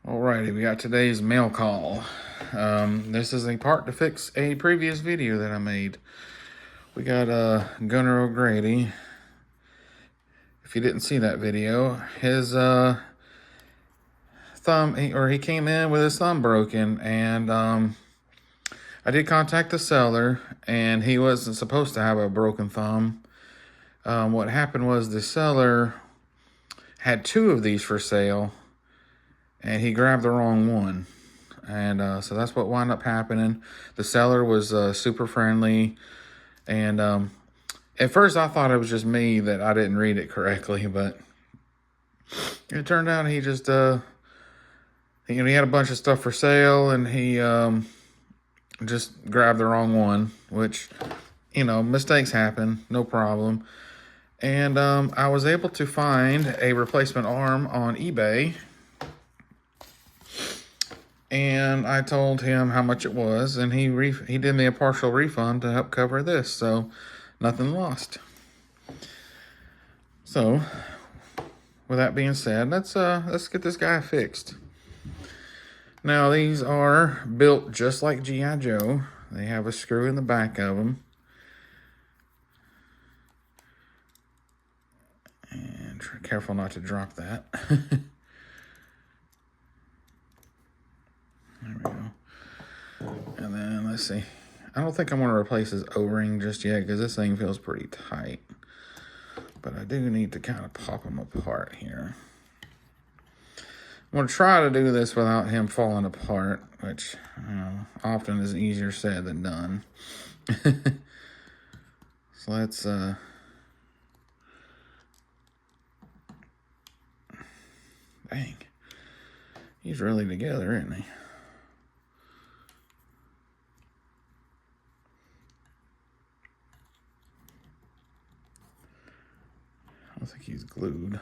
Alrighty, we got today's mail call. This is a part to fix a previous video that I made. We got Gunnar O'Grady. If you didn't see that video, his he came in with his thumb broken, and I did contact the seller, and he wasn't supposed to have a broken thumb. What happened was the seller had two of these for sale, and he grabbed the wrong one. And so that's what wound up happening. The seller was super friendly. And at first I thought it was just me that I didn't read it correctly. But it turned out he just, he had a bunch of stuff for sale. And he just grabbed the wrong one. Which, mistakes happen. No problem. And I was able to find a replacement arm on eBay. And I told him how much it was, and he did me a partial refund to help cover this, so nothing lost. So, with that being said, let's get this guy fixed. Now, these are built just like G.I. Joe. They have a screw in the back of them. And careful not to drop that. There we go. And then let's see. I don't think I'm going to replace his O-ring just yet because this thing feels pretty tight. But I do need to kind of pop them apart here. I'm going to try to do this without him falling apart, which often is easier said than done. So let's dang. He's really together, isn't he? I don't think he's glued.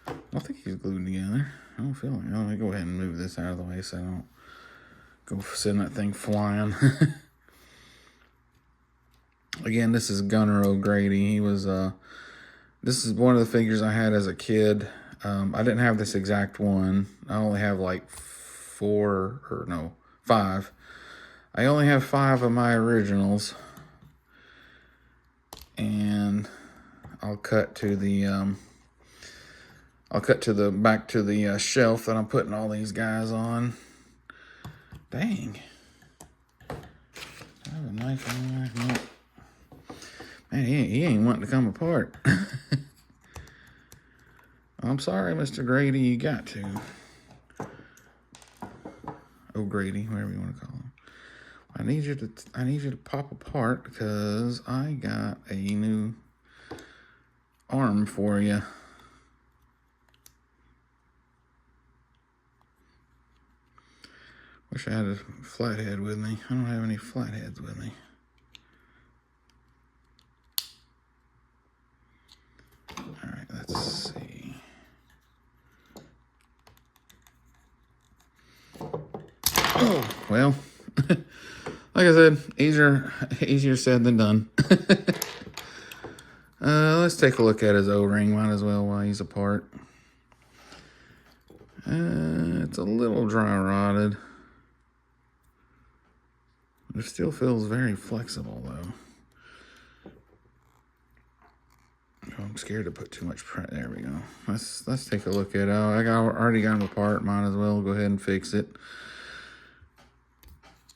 I don't think he's glued together. I don't feel like it. Let me go ahead and move this out of the way so I don't go send that thing flying. Again, this is Gunnar O'Grady. He was, this is one of the figures I had as a kid. I didn't have this exact one. I only have like 5. I only have 5 of my originals. And I'll cut to the back to the shelf that I'm putting all these guys on. Dang. I have a knife in there. No. Man, he ain't wanting to come apart. I'm sorry, Mr. Grady, you got to. O'Grady, whatever you want to call him. I need you to pop apart because I got a new arm for you. Wish I had a flathead with me. I don't have any flatheads with me. All right, let's see. Oh, well, like I said, easier said than done. Let's take a look at his O-ring. Might as well while he's apart. It's a little dry rotted. It still feels very flexible, though. Oh, I'm scared to put too much pressure. There we go. Let's take a look at it. Oh, already got him apart. Might as well go ahead and fix it.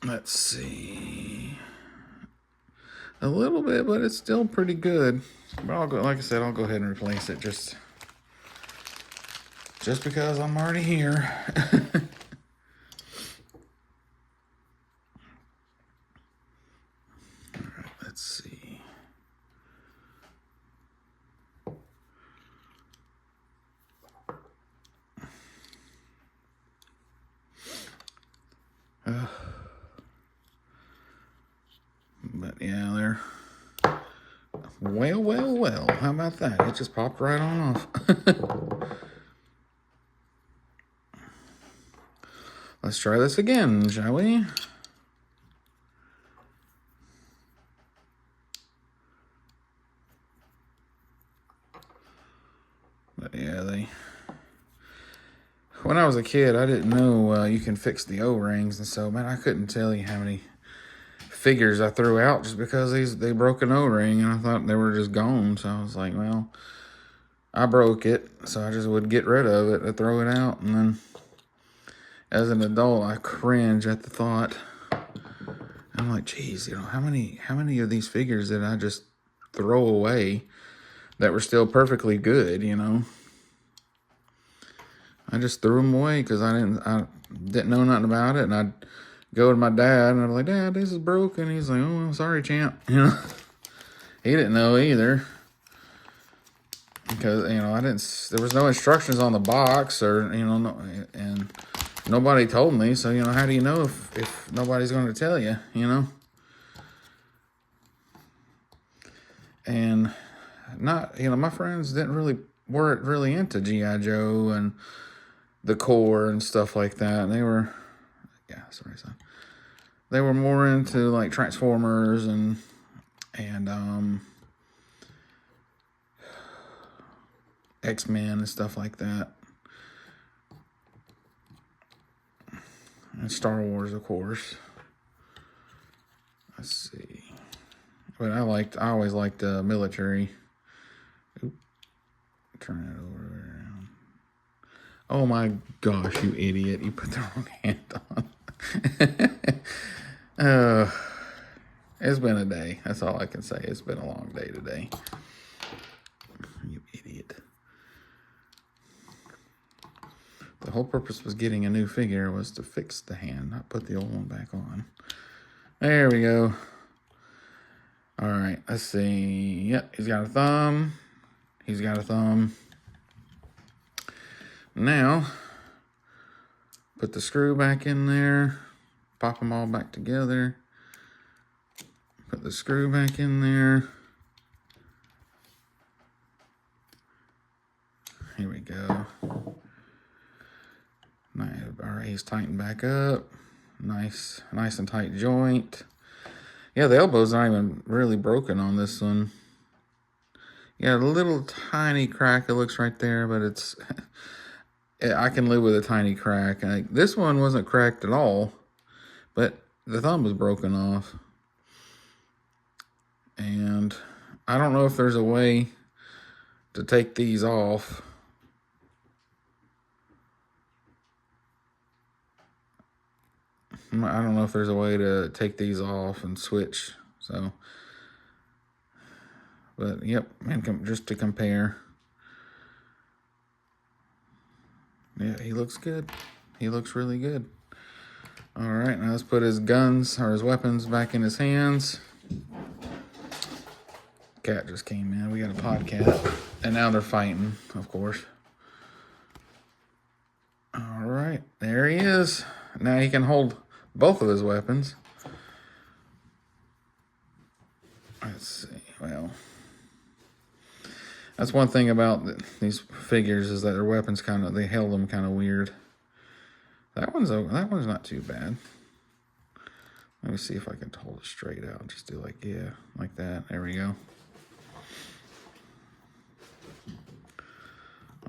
Let's see. A little bit, but it's still pretty good. But like I said, I'll go ahead and replace it just because I'm already here. All right, let's see. But yeah, there. Well. How about that? It just popped right on off. Let's try this again, shall we? But yeah, when I was a kid, I didn't know you can fix the O-rings, and so, man, I couldn't tell you how many figures I threw out just because they broke an O-ring, and I thought they were just gone. So I was like, well, I broke it, so I just would get rid of it and throw it out. And then as an adult, I cringe at the thought. I'm like, geez, how many of these figures did I just throw away that were still perfectly good, I just threw them away because I didn't know nothing about it, and I'd go to my dad, and I'd be like, Dad, this is broken. He's like, oh, well, sorry, champ. He didn't know either. Because, there was no instructions on the box, or, and nobody told me. So, how do you know if nobody's going to tell you, And not, my friends weren't really into G.I. Joe and the Corps and stuff like that. They were, sorry, son. They were more into like Transformers and X-Men and stuff like that. And Star Wars, of course. Let's see. But I always liked military. Oop. Turn it over around. Oh my gosh, you idiot. You put the wrong hand on. It's been a day. That's all I can say. It's been a long day today. You idiot. The whole purpose was getting a new figure was to fix the hand, not put the old one back on. There we go. All right, let's see. Yep, he's got a thumb. He's got a thumb. Now, put the screw back in there. Pop them all back together. Put the screw back in there. Here we go. All right, he's tightened back up. Nice and tight joint. Yeah, the elbow's not even really broken on this one. Yeah, a little tiny crack it looks right there, but it's I can live with a tiny crack. This one wasn't cracked at all, but the thumb was broken off. And I don't know if there's a way to take these off. I don't know if there's a way to take these off and switch. So, but yep, and just to compare. Yeah, he looks good. He looks really good. All right, now let's put his guns or his weapons back in his hands. Cat just came in. We got a podcat. And now they're fighting, of course. All right, there he is. Now he can hold both of his weapons. Let's see. Well, that's one thing about these figures is that their weapons they held them kind of weird. That one's not too bad. Let me see if I can hold it straight out. Just do like that. There we go.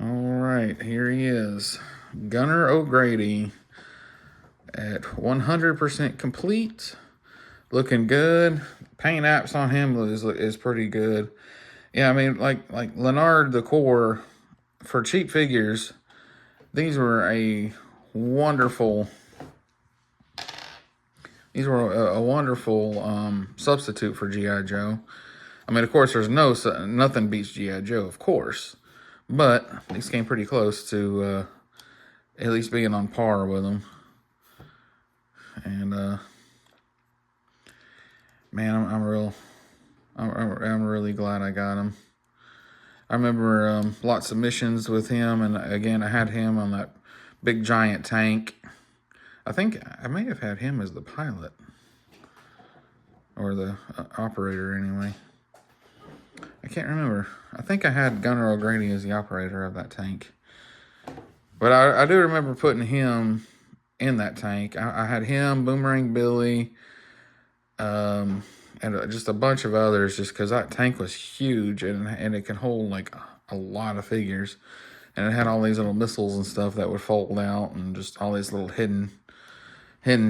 All right, here he is, Gunnar O'Grady at 100% complete, looking good. Paint apps on him is pretty good. Yeah, I mean, like Lanard the Corps, for cheap figures, these were a wonderful substitute for G.I. Joe. I mean, of course, there's nothing beats G.I. Joe, of course, but these came pretty close to at least being on par with them. And man, I'm really glad I got him. I remember lots of missions with him, and again, I had him on that big giant tank. I think I may have had him as the pilot or the operator anyway. I can't remember. I think I had Gunnar O'Grady as the operator of that tank. But I do remember putting him in that tank. I had him, Boomerang Billy, and just a bunch of others, just because that tank was huge and it can hold like a lot of figures. and it had all these little missiles and stuff that would fold out, and just all these little hidden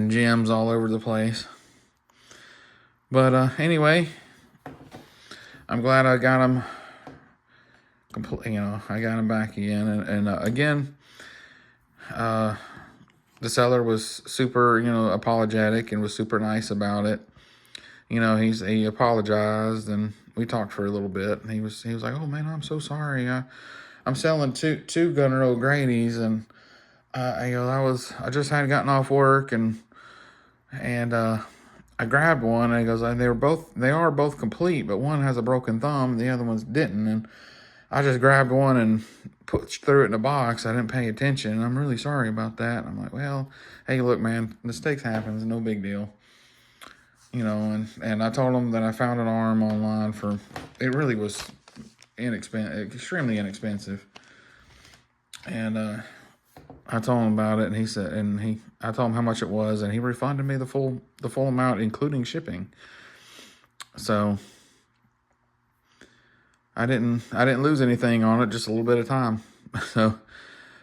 gems all over the place. But anyway, I'm glad I got them complete. I got them back again, and again, the seller was super, apologetic and was super nice about it. He apologized, and we talked for a little bit, and he was like, "Oh man, I'm so sorry. I'm selling two Gunner O'Grady's, and I just had gotten off work, and I grabbed one, and he goes, they are both complete, but one has a broken thumb, and the other one's didn't, and I just grabbed one and threw it in a box. I didn't pay attention, and I'm really sorry about that." And I'm like, "Well, hey, look, man, mistakes happen. It's no big deal." And I told him that I found an arm online for, it really was extremely inexpensive. And I told him about it, and he said, I told him how much it was, and he refunded me the full amount, including shipping. So I didn't lose anything on it, just a little bit of time. So,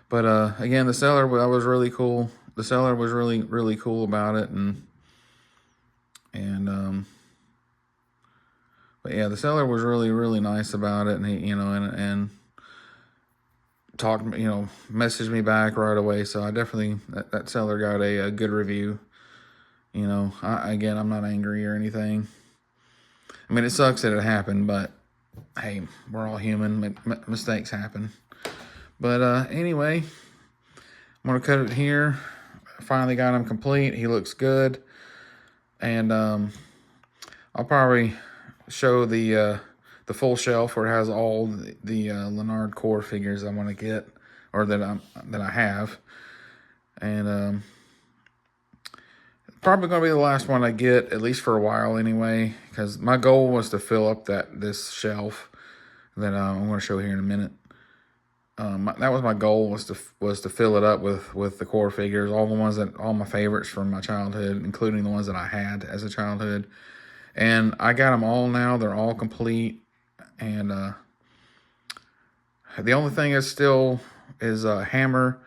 but again, the seller was really cool. The seller was really, really cool about it, but yeah, the seller was really, really nice about it, and he, and talked, messaged me back right away. So I definitely, that seller got a good review. Again, I'm not angry or anything. I mean, it sucks that it happened, but hey, we're all human. Mistakes happen. But anyway, I'm going to cut it here. I finally got him complete. He looks good. And I'll probably show the full shelf where it has all the Lanard core figures I want to get, or that I have. And probably going to be the last one I get, at least for a while anyway, because my goal was to fill up this shelf that I'm going to show here in a minute. That was my goal, was to fill it up with the core figures, all my favorites from my childhood, including the ones that I had as a childhood. And I got them all now. They're all complete. And the only thing is still is Hammer.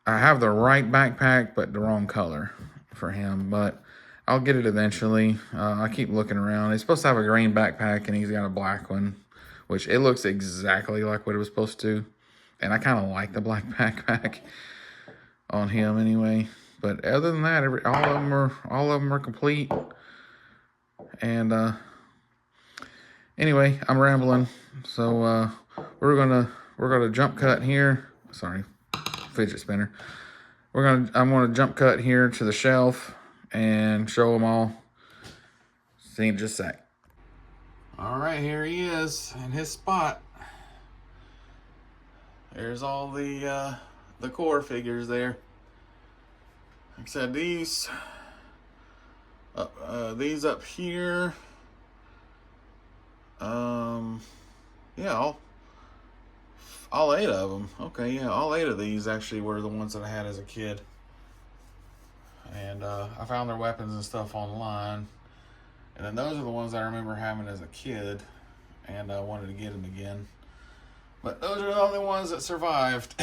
I have the right backpack, but the wrong color for him. But I'll get it eventually. I keep looking around. He's supposed to have a green backpack, and he's got a black one, which it looks exactly like what it was supposed to. And I kind of like the black backpack on him anyway. But other than that, all of them are complete. And anyway, I'm rambling. So we're gonna jump cut here. Sorry, fidget spinner. I'm gonna jump cut here to the shelf and show them all. See you in just a sec. All right, here he is in his spot. There's all the core figures there. Like I said, these up here. Yeah, all 8 of them. Okay, yeah, all 8 of these actually were the ones that I had as a kid. And I found their weapons and stuff online. And then those are the ones I remember having as a kid, and I wanted to get them again. But those are the only ones that survived.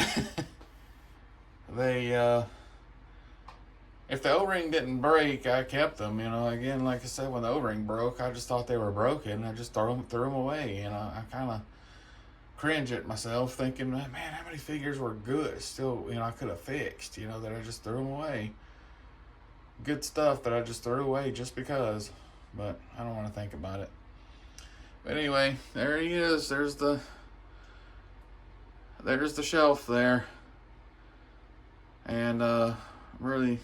If the O-ring didn't break, I kept them. Again, like I said, when the O-ring broke, I just thought they were broken. I just threw them away. I kind of cringe at myself, thinking, man, how many figures were good? Still, I could have fixed. That I just threw them away. Good stuff that I just threw away just because. But I don't want to think about it. But anyway, there he is. There's the shelf there. And really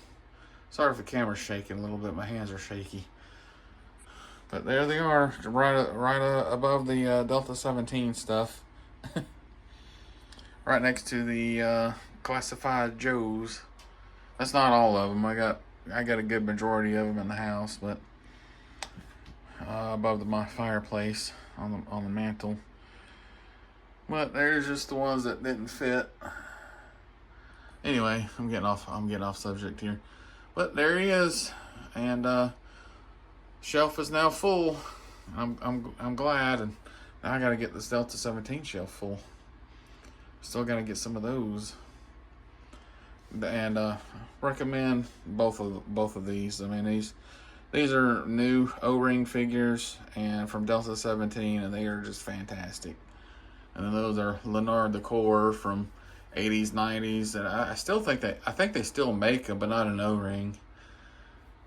sorry if the camera's shaking a little bit. My hands are shaky. But there they are, right above the Delta 17 stuff. Right next to the classified Joes. That's not all of them. I got a good majority of them in the house, but above my fireplace on the mantle. But there's just the ones that didn't fit. Anyway, I'm getting off subject here. But there he is, and shelf is now full. I'm glad, and now I got to get this Delta 17 shelf full. Still got to get some of those. And recommend both of these. I mean, these are new O-ring figures and from Delta 17, and they are just fantastic. And then those are Lanard the Core from 80s, 90s, and I still think I think they still make them, but not an O-ring.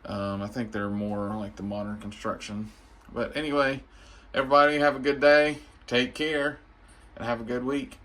I think they're more like the modern construction. But anyway, everybody have a good day. Take care and have a good week.